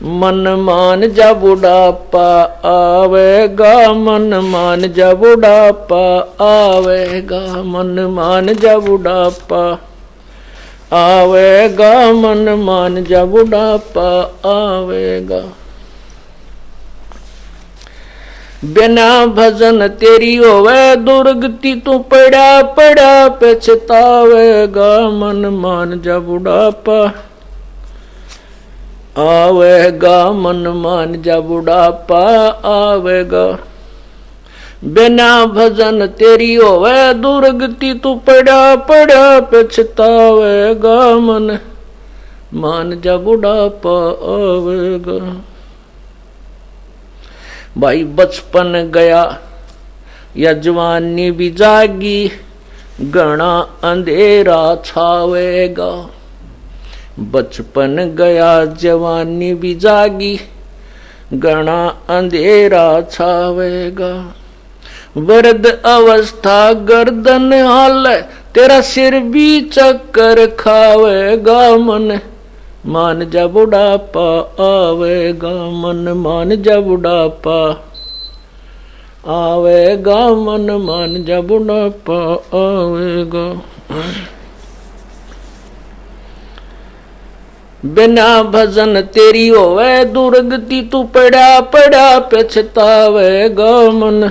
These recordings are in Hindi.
मन मान जा बुढ़ापा आवेगा, मन मान जा बुढ़ापा आवेगा, मन मान जा बुढ़ापा आवेगा, मन मान जा बुढ़ापा आवेगा। बिना भजन तेरी होवे दुर्गति, तू पड़ा पड़ा पछतावेगा, मन मान जा बुढ़ापा आवेगा, मन मान जा बुढ़ापा आवेगा। बिना भजन तेरी होवे दुर्गति, तू पड़ा पड़ा पछतावेगा, मन मान जा बुढ़ापा आवेगा। भाई बचपन गया या जवानी भी जागी, घना अंधेरा छावेगा। बचपन गया जवानी भी जागी, घना अंधेरा छावेगा। वृद्ध अवस्था गर्दन हाल, तेरा सिर भी चक्कर खावेगा, मन मान जा बुढ़ापा आवेगा, मन मान जा बुढ़ापा आवेगा, मन मान जा बुढ़ापा आवेगा। बिना भजन तेरी होवे दुर्गति, तू पड़ा पड़ा पछतावेगा, मन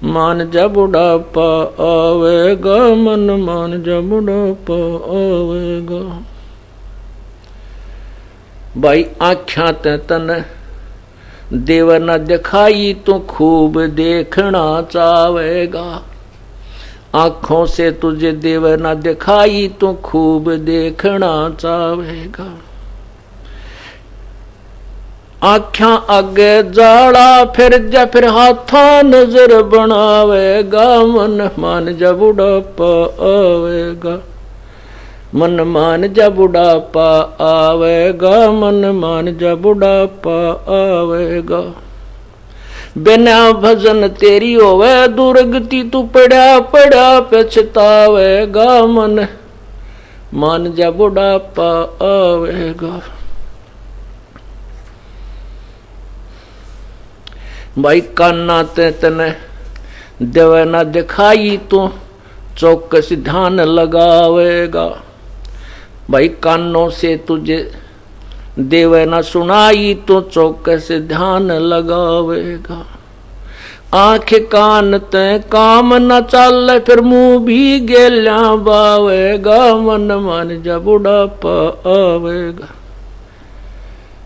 मान जा बुढ़ापा आवेगा, मन मान जा बुढ़ापा आवेगा। भाई आख्या ते तन देव न दिखाई, तो खूब देखना चावेगा। आंखों से तुझे देव न दिखाई, तो खूब देखना चावेगा। आख्या आगे जाड़ा फिर जा, फिर हाथा नजर बनावेगा, मन मान जा बुढ़ापा आवेगा, मन मान जा बुढ़ापा आवेगा, मन मान जा बुढ़ापा आवेगा। बिना भजन तेरी होवे दुर्गति, तू पड़ा पड़ा पछतावेगा, मन मान जा बुढ़ापा आवेगा। भाई कान्ना ते तने देव न दिखाई, तो चौकस ध्यान लगावेगा। भाई कानों से तुझे देव न सुनाई, तो चौकस ध्यान लगावेगा। आंख कान ते काम न चल, फिर मुंह भी गेल्या बावेगा, मन मान जा बुढ़ापा आवेगा,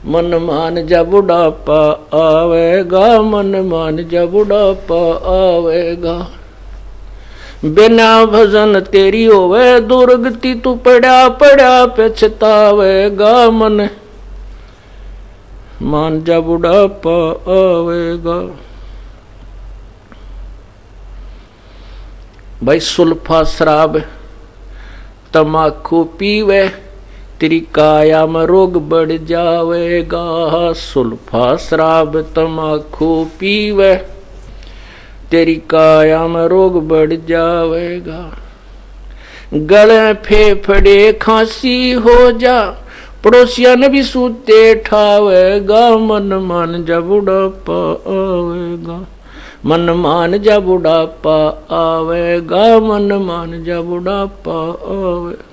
मन मान जा बुढ़ापा आवेगा, मन मान जा बुढ़ापा आवेगा। बिना भजन तेरी होवे दुर्गति, तू पड़ा पड़ा पछतावेगा, मन मान जा बुढ़ापा आवेगा। भाई सुल्फा शराब तमाकू पीवे, तेरी काया में रोग बढ़ जावेगा। सुल्फा शराब तमाकू पीवे, तेरी काया में रोग बढ़ जावेगा। गले फेफड़े खांसी हो जा, पड़ोसियन भी सूते ठावेगा, मन मान जा बुढ़ापा आवेगा, मन मान जा बुढ़ापा आवेगा, मन मान जा बुढ़ापा आवेगा।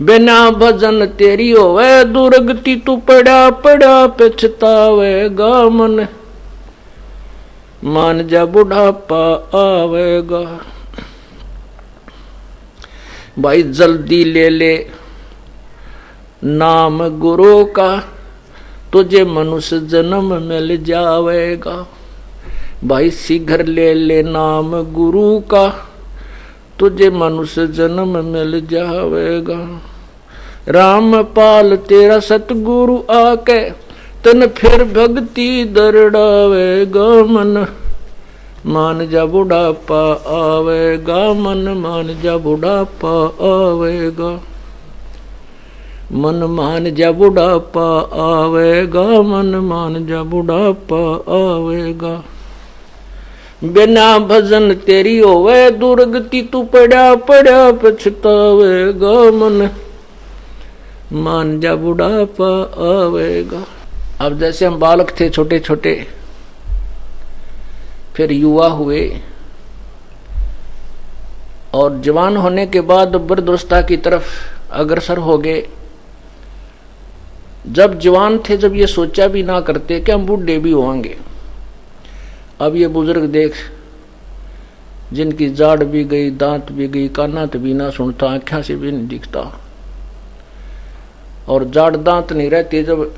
बिना भजन तेरी होवे दुर्गति, तू पड़ा पड़ा पछतावेगा, मन मान जा बुढ़ापा आवेगा। भाई जल्दी ले ले नाम गुरु का, तुझे मनुष्य जन्म मिल जावेगा। भाई शीघ्र ले ले नाम गुरु का, तुझे मनुष्य जन्म मिल जावेगा। रामपाल तेरा सतगुरु आके, तन फिर भक्ति दरड़ावेगा, मन मान जा बुढ़ापा आवेगा, मन मान जा बुढ़ापा आवेगा, मन मान जा बुढ़ापा आवेगा, मन मान जा बुढ़ापा आवेगा। बिना भजन तेरी होवे दुर्गति, तू पड़ा पड़ा पछतावेगा, मन मान जा बुढ़ापा आवेगा। अब जैसे हम बालक थे छोटे छोटे, फिर युवा हुए और जवान होने के बाद वृद्धावस्था की तरफ अग्रसर हो गए। जब जवान थे, जब ये सोचा भी ना करते कि हम बूढ़े भी होंगे। अब ये बुजुर्ग देख, जिनकी जाड़ भी गई, दांत भी गई, काना तो भी ना सुनता, आंखों से भी नहीं दिखता, और जाड़ दांत नहीं रहते। जब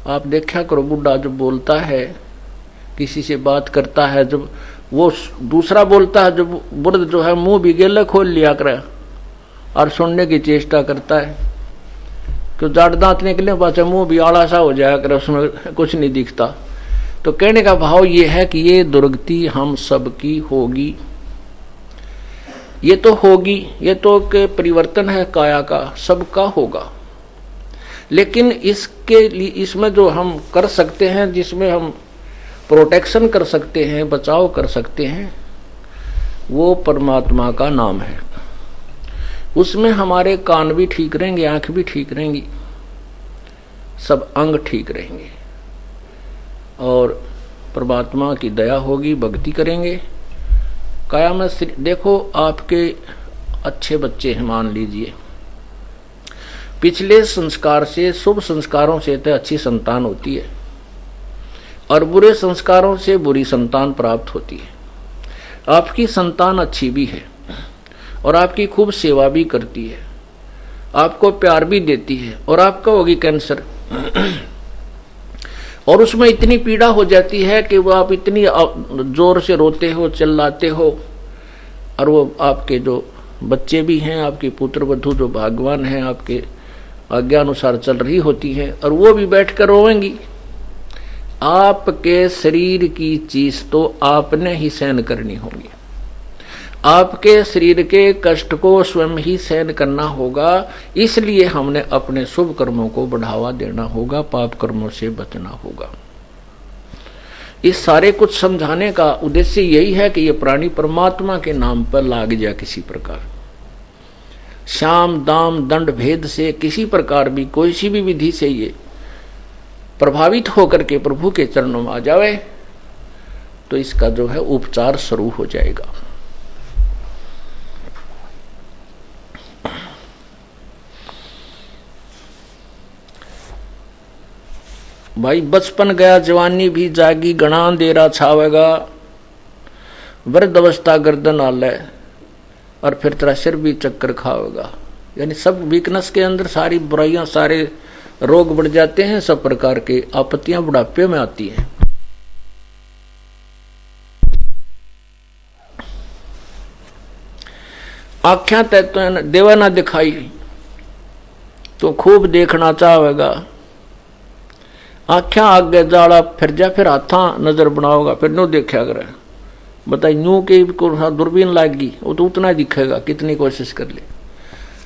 आप देखा करो, बुढ़ा जब बोलता है, किसी से बात करता है, जब वो दूसरा बोलता है, जब बुर्द जो है मुंह भी गेला खोल लिया करे और सुनने की चेष्टा करता है, क्यों जाड़ दांत निकले पास मुंह भी आड़ा सा हो जाया करे, उसमें कुछ नहीं दिखता। तो कहने का भाव ये है कि ये दुर्गति हम सबकी होगी, ये तो होगी, ये तो के परिवर्तन है काया का, सबका होगा। लेकिन इसके लिए, इसमें जो हम कर सकते हैं, जिसमें हम प्रोटेक्शन कर सकते हैं, बचाव कर सकते हैं, वो परमात्मा का नाम है। उसमें हमारे कान भी ठीक रहेंगे, आंख भी ठीक रहेंगी, सब अंग ठीक रहेंगे, और परमात्मा की दया होगी, भक्ति करेंगे। काया में देखो, आपके अच्छे बच्चे हैं, मान लीजिए, पिछले संस्कार से, शुभ संस्कारों से तो अच्छी संतान होती है, और बुरे संस्कारों से बुरी संतान प्राप्त होती है। आपकी संतान अच्छी भी है और आपकी खूब सेवा भी करती है, आपको प्यार भी देती है, और आपका होगी कैंसर, और उसमें इतनी पीड़ा हो जाती है कि वो आप इतनी जोर से रोते हो, चिल्लाते हो, और वो आपके जो बच्चे भी हैं, आपकी पुत्र वधू जो भगवान हैं, आपके आज्ञा अनुसार चल रही होती है, और वो भी बैठकर रोएंगी। आपके शरीर की चीज तो आपने ही सहन करनी होगी, आपके शरीर के कष्ट को स्वयं ही सहन करना होगा। इसलिए हमने अपने शुभ कर्मों को बढ़ावा देना होगा, पाप कर्मों से बचना होगा। इस सारे कुछ समझाने का उद्देश्य यही है कि ये प्राणी परमात्मा के नाम पर लाग जाए किसी प्रकार, शाम दाम दंड भेद से किसी प्रकार भी, कोई सी भी विधि से ये प्रभावित होकर के प्रभु के चरणों में आ जावे, तो इसका जो है उपचार शुरू हो जाएगा। भाई बचपन गया, जवानी भी जागी, घना अंधेरा छावेगा, वृद्ध अवस्था गर्दन आले, और फिर तेरा सिर भी चक्कर खावेगा। यानी सब वीकनेस के अंदर सारी बुराइयां, सारे रोग बढ़ जाते हैं, सब प्रकार के आपत्तियां बुढ़ापे में आती हैं। आख्या तो देवा ना दिखाई तो खूब देखना चाहेगा, आख्या आगे जाड़ा फिर जा, फिर हाथा नजर बनाओगा, फिर नो देखा करे। बताइए न्यू के को दूरबीन लाएगी, वो तो उतना दिखेगा कितनी कोशिश कर ले।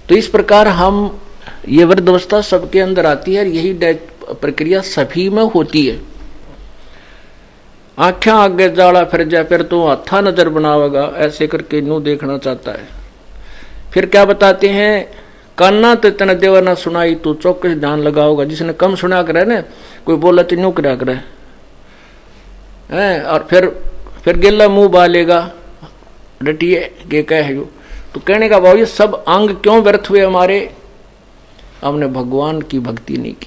तो इस प्रकार हम, ये वृद्धावस्था सबके अंदर आती है, यही प्रक्रिया सभी में होती है। आख्या आगे जाड़ा फिर जा, फिर तो हाथा नजर बनावेगा, ऐसे करके न्यू देखना चाहता है। फिर क्या बताते हैं, कान्ना तो इतना देवा ना सुनाई, तो चौकस ध्यान लगाओगा। जिसने कम सुना करे ना, कोई बोला तो न्यू करा करे है, और फिर गेला मुंह बालेगा, डटिए के कह। तो कहने का भाव ये सब अंग क्यों व्यर्थ हुए हमारे, हमने भगवान की भक्ति नहीं की।